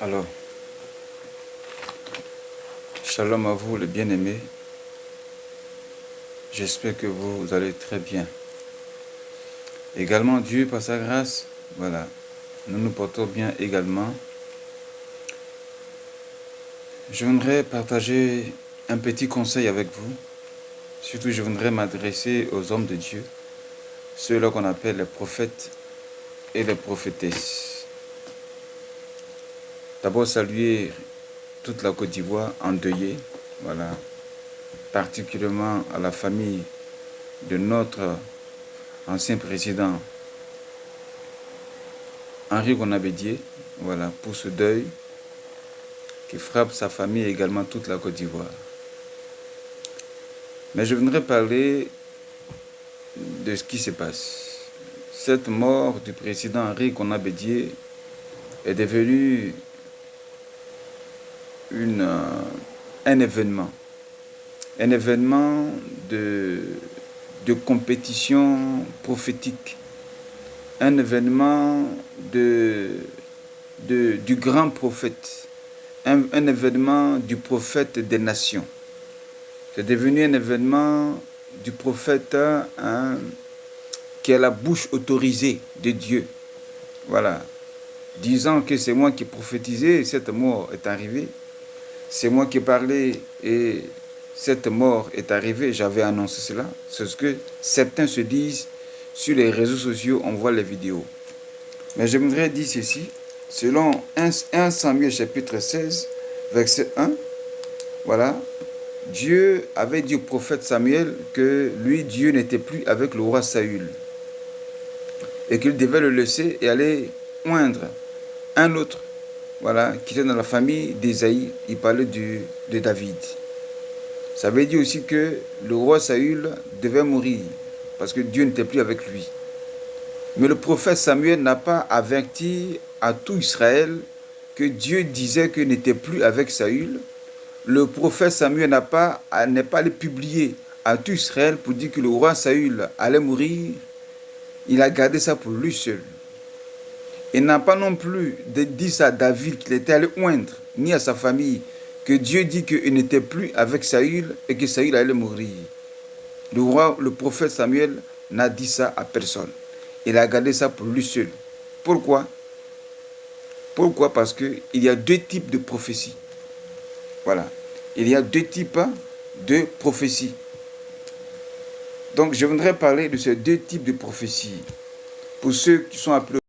Alors, shalom à vous les bien-aimés. J'espère que vous allez très bien. Également, Dieu, par sa grâce, voilà, nous nous portons bien également. Je voudrais partager un petit conseil avec vous. Surtout, je voudrais m'adresser aux hommes de Dieu, ceux-là qu'on appelle les prophètes et les prophétesses. D'abord, saluer toute la Côte d'Ivoire endeuillée, voilà, particulièrement à la famille de notre ancien président Henri Gonabedié, voilà, pour ce deuil qui frappe sa famille et également toute la Côte d'Ivoire. Mais je voudrais parler de ce qui se passe. Cette mort du président Henri Gonabedié est devenue un événement de compétition prophétique, un événement du grand prophète, un événement du prophète des nations. C'est devenu un événement du prophète qui a la bouche autorisée de Dieu. Voilà. Disant que c'est moi qui prophétisais et cette mort est arrivée. C'est moi qui parlais et cette mort est arrivée. J'avais annoncé cela. C'est ce que certains se disent sur les réseaux sociaux. On voit les vidéos. Mais je voudrais dire ceci. Selon 1 Samuel chapitre 16, verset 1, voilà, Dieu avait dit au prophète Samuel que lui, Dieu n'était plus avec le roi Saül. Et qu'il devait le laisser et aller oindre un autre, voilà, qui était dans la famille d'Ésaïe. Il parlait de David. Ça veut dire aussi que le roi Saül devait mourir parce que Dieu n'était plus avec lui. Mais le prophète Samuel n'a pas averti à tout Israël que Dieu disait qu'il n'était plus avec Saül. Le prophète Samuel n'est pas allé publier à tout Israël pour dire que le roi Saül allait mourir. Il a gardé ça pour lui seul. Il n'a pas non plus dit ça à David qu'il était allé oindre, ni à sa famille, que Dieu dit qu'il n'était plus avec Saül et que Saül allait mourir. Le prophète Samuel n'a dit ça à personne. Il a gardé ça pour lui seul. Pourquoi? Pourquoi? Parce qu'il y a deux types de prophéties. Voilà. Il y a deux types de prophéties. Donc, je voudrais parler de ces deux types de prophéties. Pour ceux qui sont appelés